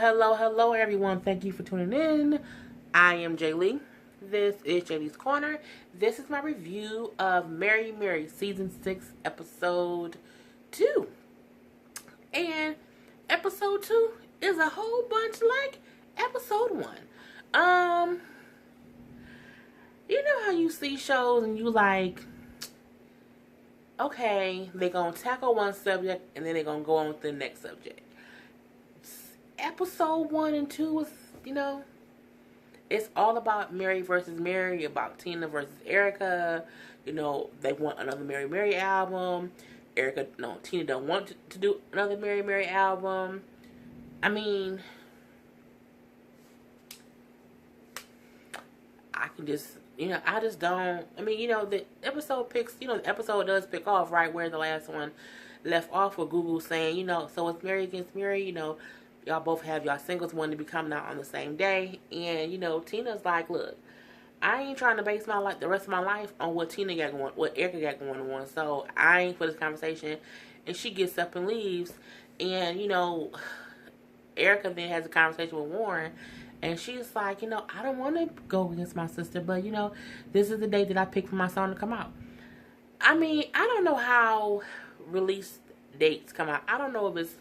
Hello, everyone. Thank you for tuning in. I am Jay Lee. This is Jay Lee's Corner. This is my review of Mary Mary Season 6, Episode 2. And Episode 2 is a whole bunch like Episode 1. You know how you see shows and you like, okay, they're going to tackle one subject and then they're going to go on to the next subject. Episode 1 and 2 was, it's all about Mary versus Mary, about Tina versus Erica. They want another Mary Mary album. Tina don't want to do another Mary Mary album. I mean, I can just, I just don't. I mean, the episode the episode does pick off right where the last one left off with Google saying, so it's Mary against Mary, y'all both have y'all singles one to be coming out on the same day. And, Tina's like, look, I ain't trying to base the rest of my life on what Tina got going, what Erica got going on. So I ain't for this conversation. And she gets up and leaves. And, Erica then has a conversation with Warren. And she's like, I don't want to go against my sister, but, this is the date that I picked for my song to come out. I mean, I don't know how release dates come out. I don't know if it's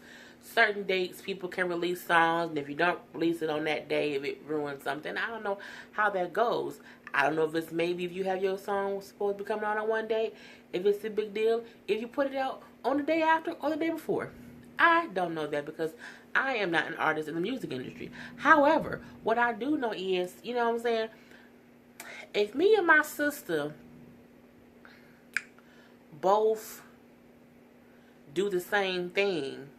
certain dates people can release songs, and if you don't release it on that day, if it ruins something, I don't know how that goes. I don't know if it's maybe if you have your song supposed to be coming out on one day, if it's a big deal, if you put it out on the day after or the day before. I don't know that because I am not an artist in the music industry. However, what I do know is, if me and my sister both do the same thing,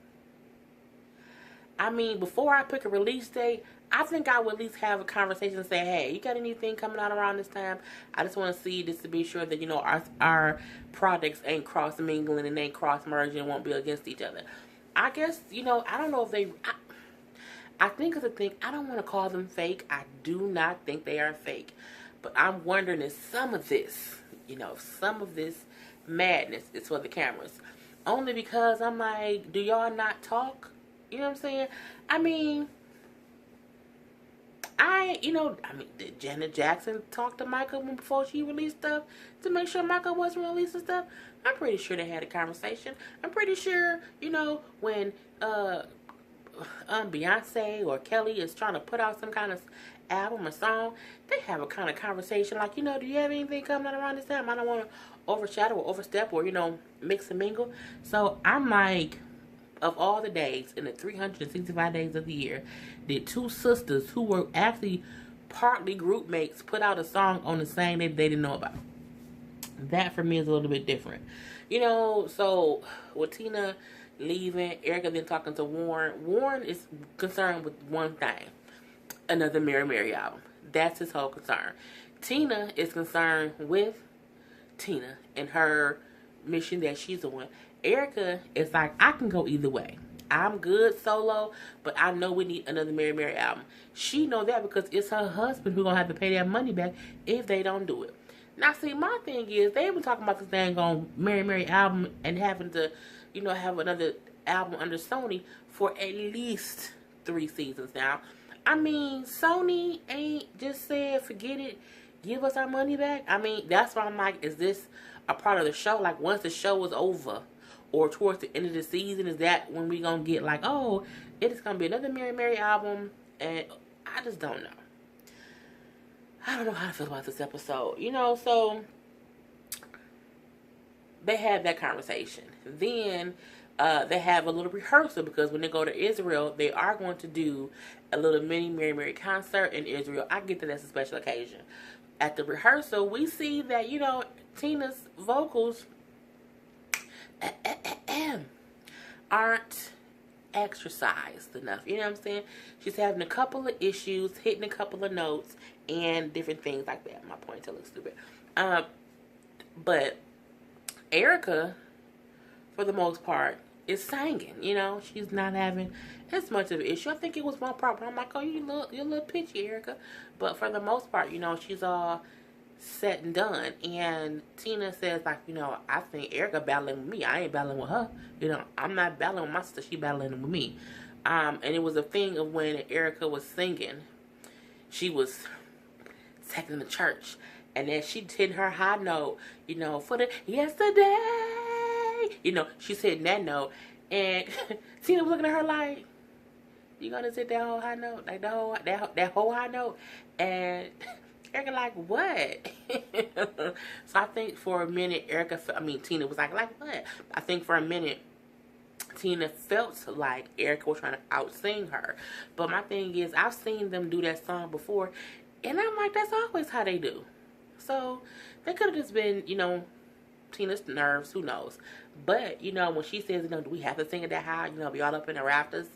I mean, before I pick a release date, I think I would at least have a conversation and say, hey, you got anything coming out around this time? I just want to see this to be sure that, our products ain't cross-mingling and ain't cross-merging and won't be against each other. I guess, I don't know if they... I think it's a thing. I don't want to call them fake. I do not think they are fake. But I'm wondering if some of this, some of this madness is for the cameras. Only because I'm like, do y'all not talk? You know what I'm saying? I mean, did Janet Jackson talk to Michael before she released stuff to make sure Michael wasn't releasing stuff? I'm pretty sure they had a conversation. I'm pretty sure, when Beyonce or Kelly is trying to put out some kind of album or song, they have a kind of conversation like, do you have anything coming out around this time? I don't want to overshadow or overstep or, mix and mingle. So I'm like, of all the days in the 365 days of the year, did two sisters who were actually partly group mates put out a song on the same day they didn't know about? That for me is a little bit different. So with Tina leaving, Erica then talking to Warren. Warren is concerned with one thing: another Mary Mary album. That's his whole concern. Tina is concerned with Tina and her mission that she's on. Erica is like, I can go either way. I'm good solo, but I know we need another Mary Mary album. She know that because it's her husband who's going to have to pay their money back if they don't do it. Now, see, my thing is, they've been talking about this thing on Mary Mary album and having to, have another album under Sony for at least 3 seasons now. I mean, Sony ain't just said, forget it, give us our money back. I mean, that's why I'm like, is this a part of the show? Like, once the show is over, or towards the end of the season, is that when we gonna get like, oh, it is gonna be another Mary Mary album? And I just don't know. I don't know how to feel about this episode. So they had that conversation. Then they have a little rehearsal because when they go to Israel, they are going to do a little mini Mary Mary concert in Israel. I get that that's a special occasion. At the rehearsal, we see that, Tina's vocals aren't exercised enough. You know what I'm saying? She's having a couple of issues, hitting a couple of notes, and different things like that. My ponytail looks stupid. But Erica, for the most part, is singing. She's not having as much of an issue. I think it was one part where I'm like, oh, you're a little pitchy, Erica. But for the most part, she's all said and done. And Tina says, like, I think Erica battling with me. I ain't battling with her. I'm not battling with my sister. She battling with me. And it was a thing of when Erica was singing, she was taking the church, and then she hit her high note, for the yesterday, she's hitting that note, and Tina was looking at her like, you gonna sit that whole high note, like that whole high note, and Erica like, what? So I think for a minute, Tina was like what? I think for a minute, Tina felt like Erica was trying to out-sing her. But my thing is, I've seen them do that song before, and I'm like, that's always how they do. So they could have just been, Tina's nerves, who knows. But, when she says, do we have to sing it that high, be all up in the rafters?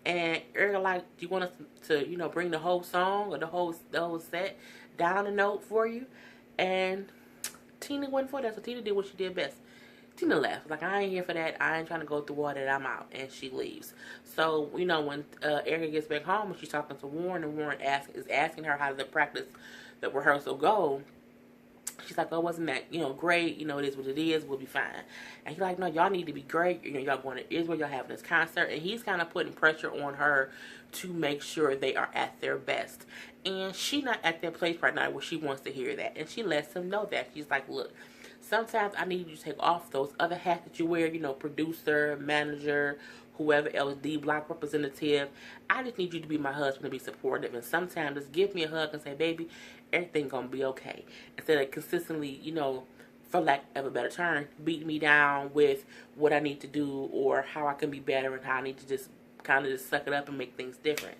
And Erica like, do you want us to, bring the whole song or the whole set down a note for you? And Tina went for that, so Tina did what she did best. Tina left. Like, I ain't here for that. I ain't trying to go through all that. I'm out. And she leaves. So, when Erica gets back home and she's talking to Warren, and Warren is asking her how did the practice, the rehearsal go, she's like, oh, wasn't that, great? It is what it is. We'll be fine. And he's like, no, y'all need to be great. Y'all going to Israel. Y'all having this concert. And he's kind of putting pressure on her to make sure they are at their best. And she's not at that place right now where she wants to hear that. And she lets him know that. She's like, look, sometimes I need you to take off those other hats that you wear, producer, manager, whoever else, D-Block representative. I just need you to be my husband and be supportive. And sometimes just give me a hug and say, baby, everything's going to be okay. Instead of consistently, for lack of a better term, beat me down with what I need to do or how I can be better and how I need to just kind of just suck it up and make things different.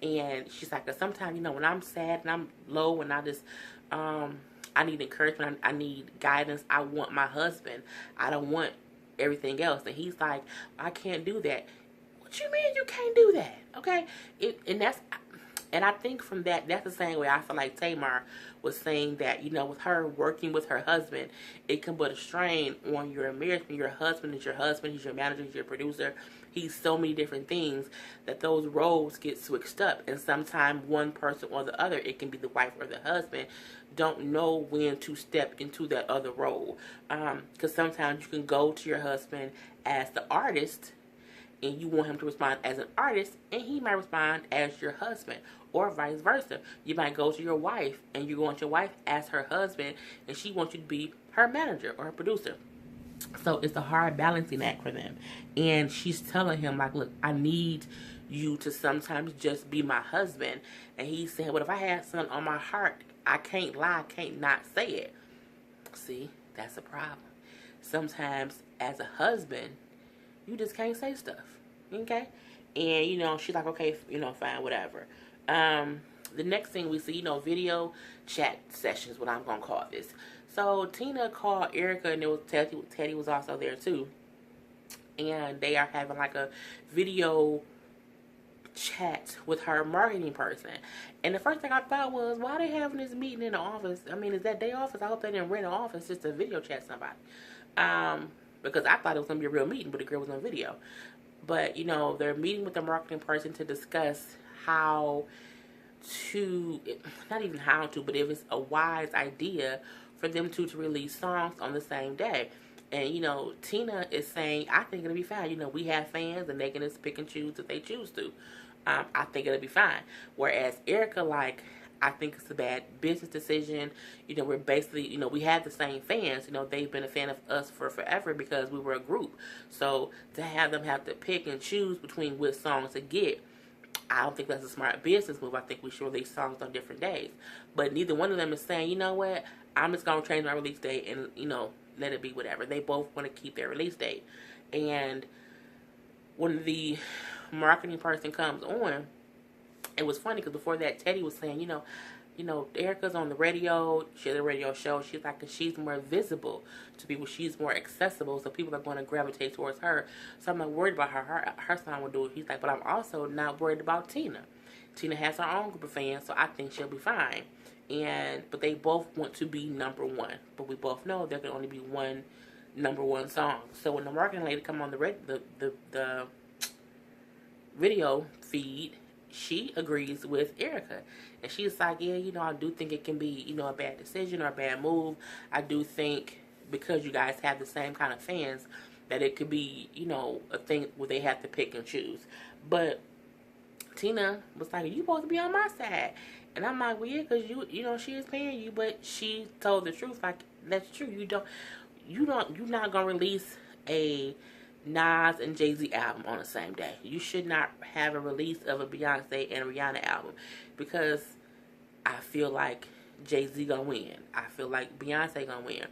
And she's like, sometimes, when I'm sad and I'm low and I just, I need encouragement. I need guidance. I want my husband. I don't want everything else. And he's like, I can't do that. What you mean you can't do that? Okay? And I think from that's the same way I feel like Tamar was saying that, with her working with her husband, it can put a strain on your marriage when your husband is your husband, he's your manager, he's your producer, he's so many different things that those roles get switched up. And sometimes one person or the other, it can be the wife or the husband, don't know when to step into that other role. Because sometimes you can go to your husband as the artist and you want him to respond as an artist, and he might respond as your husband, or vice versa. You might go to your wife and you want your wife as her husband, and she wants you to be her manager or her producer. So it's a hard balancing act for them. And she's telling him, like, look, I need you to sometimes just be my husband. And he's saying, well, if I had something on my heart, I can't lie, I can't not say it. See, that's a problem. Sometimes as a husband, you just can't say stuff. Okay? And, she's like, okay, fine, whatever. The next thing we see, video chat sessions, what I'm going to call this. So Tina called Erica, and it was Teddy was also there too. And they are having like a video chat with her marketing person. And the first thing I thought was, why are they having this meeting in the office? I mean, is that their office? I hope they didn't rent an office just to video chat somebody. Because I thought it was going to be a real meeting, but the girl was on video. But, they're meeting with the marketing person to discuss how to, not even how to, but if it's a wise idea for them to release songs on the same day. And, Tina is saying, I think it'll be fine. We have fans and they can just pick and choose if they choose to. I think it'll be fine. Whereas Erica, like, I think it's a bad business decision. We're basically, we have the same fans. They've been a fan of us for forever because we were a group. So to have them have to pick and choose between which songs to get, I don't think that's a smart business move. I think we should release songs on different days. But neither one of them is saying, you know what, I'm just going to change my release date and, let it be whatever. They both want to keep their release date. And when the marketing person comes on, it was funny because before that, Teddy was saying, Erica's on the radio. She has a radio show. She's like, she's more visible to people. She's more accessible, so people are going to gravitate towards her. So I'm not worried about her. Her song will do it. He's like, but I'm also not worried about Tina. Tina has her own group of fans, so I think she'll be fine. But they both want to be number one. But we both know there can only be one number one song. So when the marketing lady come on the video feed, she agrees with Erica. And she's like, yeah, I do think it can be, a bad decision or a bad move. I do think because you guys have the same kind of fans, that it could be, you know, a thing where they have to pick and choose. But Tina was like, you supposed to be on my side. And I'm like, well, yeah, because you know, she is paying you, but she told the truth. Like, that's true. You're not going to release a Nas and Jay-Z album on the same day. You should not have a release of a Beyonce and Rihanna album, because I feel like Jay-Z gonna win. I feel like Beyonce gonna win.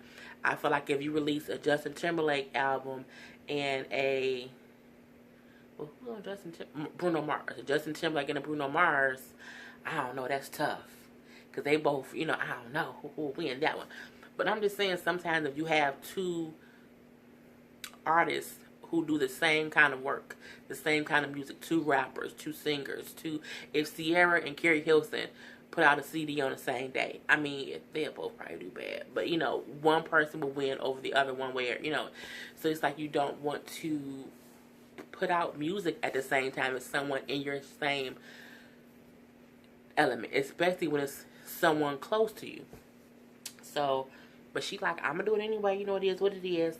I feel like if you release a Justin Timberlake album and a Bruno Mars, a Justin Timberlake and a Bruno Mars, I don't know. That's tough, because they both, you know, I don't know who will win that one. But I'm just saying, sometimes if you have two artists who do the same kind of work, the same kind of music, two rappers, two singers, if Sierra and Carrie Hilson put out a CD on the same day, I mean, they'll both probably do bad. But, you know, one person will win over the other one where, you know, so it's like you don't want to put out music at the same time as someone in your same element, especially when it's someone close to you. So, but she like, I'm gonna do it anyway, you know, it is what it is.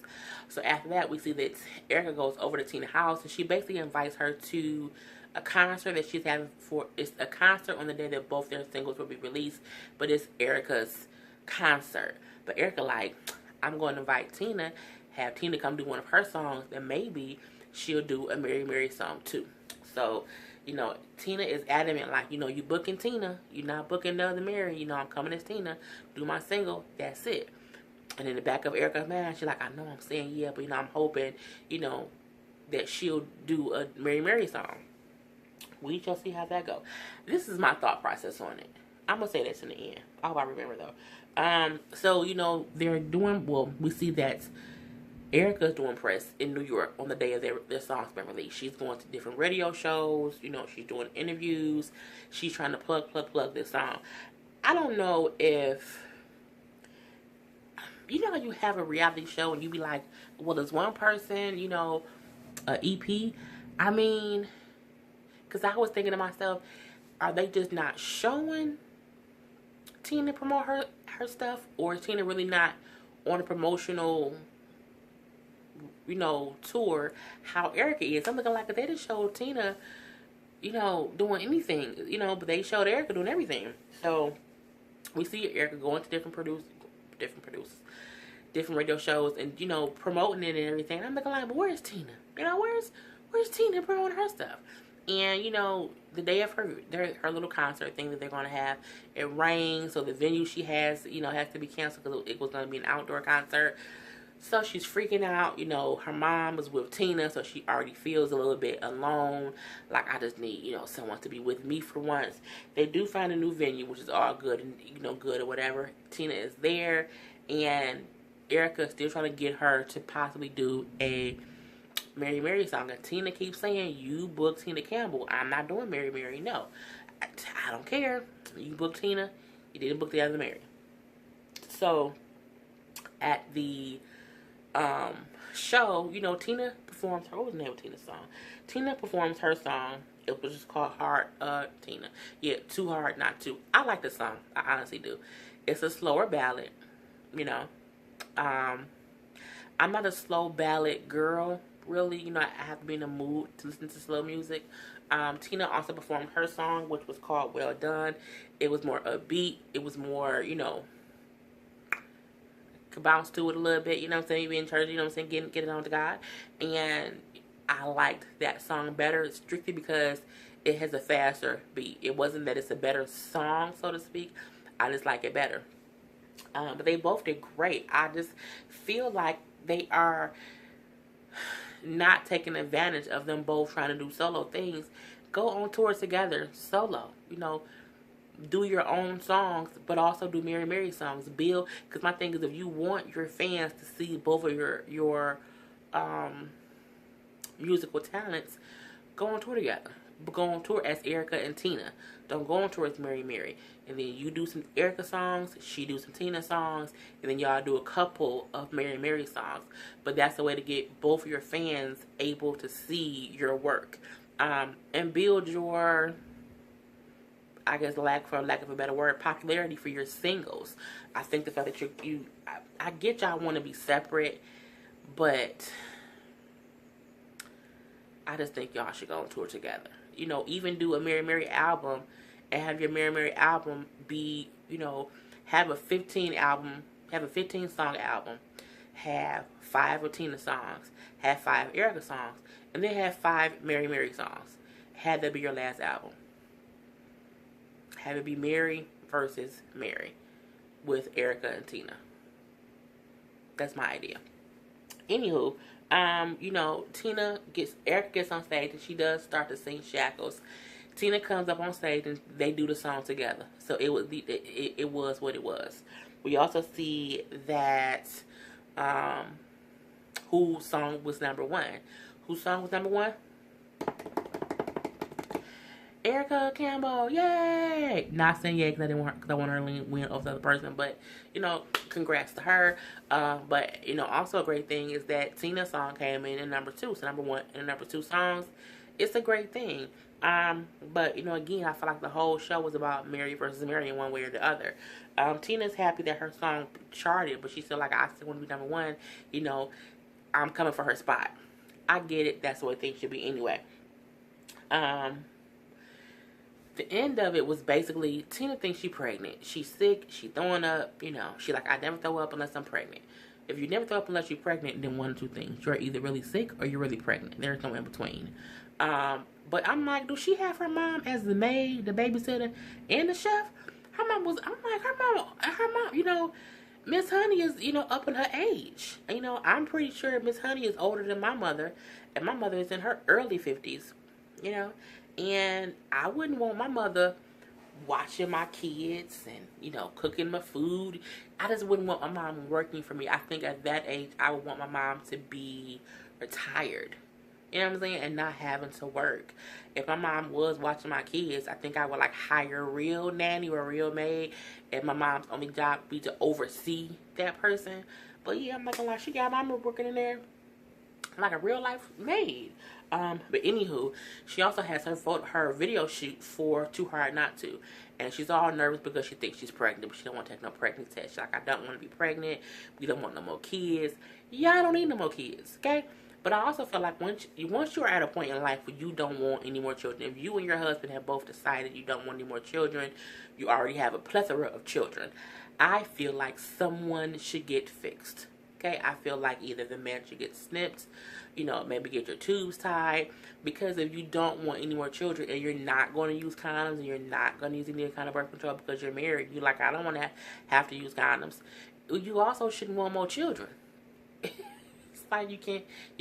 So after that, we see that Erica goes over to Tina's house, and she basically invites her to a concert that she's having it's a concert on the day that both their singles will be released, but it's Erica's concert. But Erica like, I'm going to invite Tina, have Tina come do one of her songs, and maybe she'll do a Mary Mary song too. So, you know, Tina is adamant, like, you know, you booking Tina, you're not booking the other Mary, you know, I'm coming as Tina, do my single, that's it. And in the back of Erica's mind, she's like, I know I'm saying yeah, but, you know, I'm hoping, you know, that she'll do a Mary Mary song. We shall see how that go. This is my thought process on it. I'm going to say this in the end. I hope I remember, though. So, you know, they're doing, well, we see that Erica's doing press in New York on the day of their song's been released. She's going to different radio shows. You know, she's doing interviews. She's trying to plug this song. I don't know if, you know how you have a reality show and you be like, well, there's one person, you know, a EP. I mean, because I was thinking to myself, are they just not showing Tina promote her stuff? Or is Tina really not on a promotional, you know, tour how Erica is? I'm looking like if they just showed Tina, you know, doing anything, you know, but they showed Erica doing everything. So we see Erica going to different producers, different radio shows, and, you know, promoting it and everything. I'm looking like, but where's Tina? You know, where's Tina promoting her stuff? And, you know, the day of her little concert thing that they're going to have, it rained, so the venue she has, you know, has to be canceled because it was going to be an outdoor concert. So she's freaking out. You know, her mom was with Tina, so she already feels a little bit alone. Like, I just need, you know, someone to be with me for once. They do find a new venue, which is all good and, you know, good or whatever. Tina is there, and Erica's still trying to get her to possibly do a Mary Mary song. And Tina keeps saying, you booked Tina Campbell. I'm not doing Mary Mary. No. I don't care. You booked Tina. You didn't book the other Mary. So, at the show, you know, Tina performs her, what was the name of Tina's song? Tina performs her song. It was just called Hard, Tina. Yeah, Too Hard Not To. I like the song. I honestly do. It's a slower ballad, you know. I'm not a slow ballad girl, really. You know, I have to be in a mood to listen to slow music. Tina also performed her song, which was called Well Done. It was more upbeat. It was more, you know, could bounce to it a little bit, you know what I'm saying? You be in church, you know what I'm saying? Get it on to God. And I liked that song better strictly because it has a faster beat. It wasn't that it's a better song, so to speak. I just like it better. But they both did great. I just feel like they are not taking advantage of them both trying to do solo things. Go on tour together, solo, you know. Do your own songs, but also do Mary Mary songs. Build, because my thing is, if you want your fans to see both of your musical talents, go on tour together. But go on tour as Erica and Tina. Don't go on tour as Mary Mary. And then you do some Erica songs, she do some Tina songs, and then y'all do a couple of Mary Mary songs. But that's the way to get both of your fans able to see your work. And build your, I guess, for lack of a better word, popularity for your singles. I think the fact that I get y'all want to be separate, but I just think y'all should go on tour together. You know, even do a Mary Mary album and have your Mary Mary album be, you know, have a 15 song album, have 5 of Tina songs, have 5 Erica songs, and then have 5 Mary Mary songs. Have that be your last album. Have it be Mary versus Mary with Erica and Tina. That's my idea. Anywho, you know, Erica gets on stage and she does start to sing Shackles. Tina comes up on stage and they do the song together. So it was what it was. We also see that whose song was number 1. Whose song was number 1? Erica Campbell, yay! Not saying yay because I want her to win over the other person, but you know, congrats to her. But you know, also a great thing is that Tina's song came in number 2. So number 1 and number 2 songs, it's a great thing. But you know, again, I feel like the whole show was about Mary versus Mary in one way or the other. Tina's happy that her song charted, but she's still like, I still want to be number 1. You know, I'm coming for her spot. I get it. That's the way things should be anyway. The end of it was basically Tina thinks she's pregnant. She's sick. She's throwing up. You know, she's like, I never throw up unless I'm pregnant. If you never throw up unless you're pregnant, then one of 2 things. You're either really sick or you're really pregnant. There's no in between. But I'm like, do she have her mom as the maid, the babysitter, and the chef? Her mom, you know, Miss Honey is, you know, up in her age. You know, I'm pretty sure Miss Honey is older than my mother, and my mother is in her early 50s, you know. And I wouldn't want my mother watching my kids and, you know, cooking my food. I just wouldn't want my mom working for me. I think at that age, I would want my mom to be retired. You know what I'm saying? And not having to work. If my mom was watching my kids, I think I would, like, hire a real nanny or a real maid. And my mom's only job would be to oversee that person. But, yeah, I'm not gonna lie. She got my mom working in there like a real life maid. But anywho, she also has her video shoot for Too Hard Not To. And she's all nervous because she thinks she's pregnant, but she don't want to take no pregnancy test. She's like, I don't want to be pregnant. We don't want no more kids. Yeah, I don't need no more kids, okay? But I also feel like once you're at a point in life where you don't want any more children, if you and your husband have both decided you don't want any more children, you already have a plethora of children, I feel like someone should get fixed. Okay, I feel like either the man should get snipped, you know, maybe get your tubes tied, because if you don't want any more children and you're not going to use condoms and you're not going to use any kind of birth control because you're married, you're like, I don't want to have to use condoms. You also shouldn't want more children. It's like you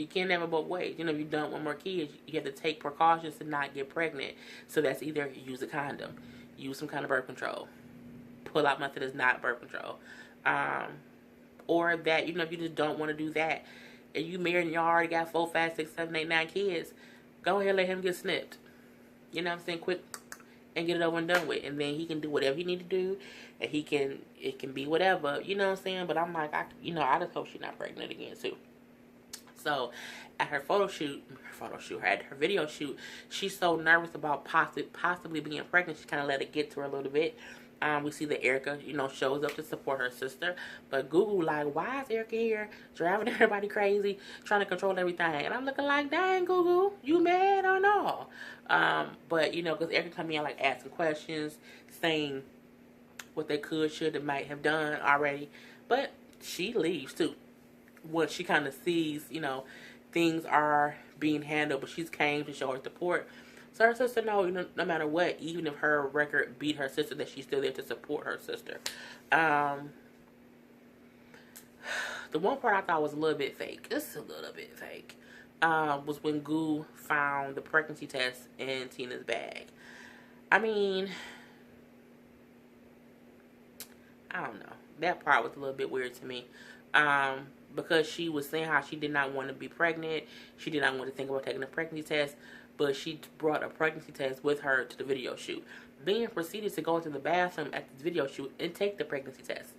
can't have it both ways. You know, if you don't want more kids, you have to take precautions to not get pregnant. So that's either use a condom, use some kind of birth control. Pull-out method is not birth control. Or that, you know, if you just don't want to do that, and you married and you already got 4, 5, 6, 7, 8, 9 kids, go ahead and let him get snipped. You know what I'm saying? Quick, and get it over and done with. And then he can do whatever he need to do, and it can be whatever. You know what I'm saying? But I'm like, I just hope she's not pregnant again, too. So, at her at her video shoot, she's so nervous about possibly being pregnant, she kind of let it get to her a little bit. We see that Erica, you know, shows up to support her sister. But Google, like, why is Erica here driving everybody crazy, trying to control everything? And I'm looking like, dang, Google, you mad or no? But, you know, because Erica come in, like, asking questions, saying what they could, should, and might have done already. But she leaves, too. Once she kind of sees, you know, things are being handled, but she's came to show her support. So her sister knows, no matter what, even if her record beat her sister, that she's still there to support her sister. The one part I thought was a little bit fake, just a little bit fake, was when Goo found the pregnancy test in Tina's bag. I mean, I don't know. That part was a little bit weird to me. Because she was saying how she did not want to be pregnant. She did not want to think about taking a pregnancy test. But she brought a pregnancy test with her to the video shoot. Then proceeded to go into the bathroom at the video shoot and take the pregnancy test.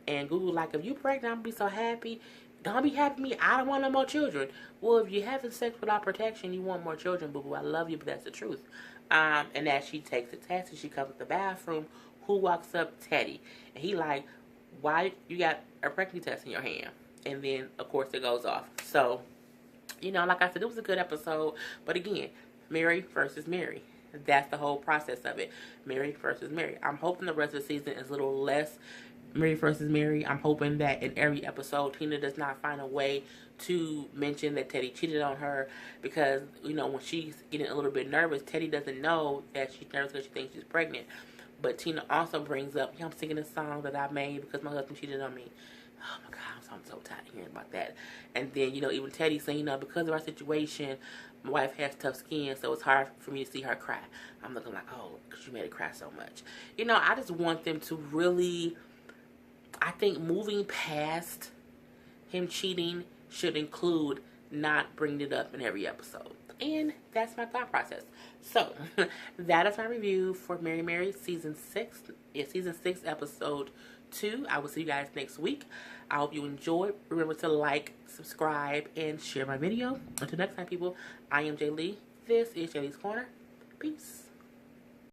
And Google like, if you pregnant, I'm going to be so happy. Don't be happy with me. I don't want no more children. Well, if you're having sex without protection, you want more children, boo-boo. I love you, but that's the truth. And as she takes the test and she comes to the bathroom, who walks up? Teddy. And he like, why you got a pregnancy test in your hand? And then, of course, it goes off. So, You know, like I said, it was a good episode. But again, Mary versus Mary. That's the whole process of it. Mary versus Mary. I'm hoping the rest of the season is a little less Mary versus Mary. I'm hoping that in every episode, Tina does not find a way to mention that Teddy cheated on her, because, you know, when she's getting a little bit nervous, Teddy doesn't know that she's nervous because she thinks she's pregnant. But Tina also brings up, I'm singing a song that I made because my husband cheated on me. Oh my God, I'm so tired of hearing about that. And then, you know, even Teddy saying, you know, because of our situation, my wife has tough skin, so it's hard for me to see her cry. I'm looking like, oh, because you made her cry so much. You know, I just want them to really, I think moving past him cheating should include not bringing it up in every episode. And that's my thought process. So, that is my review for Mary Mary Season 6. Yeah, Season 6, Episode 2. I will see you guys next week. I hope you enjoyed. Remember to like, subscribe, and share my video. Until next time, people, I am Jay Lee. This is Jay Lee's Corner. Peace.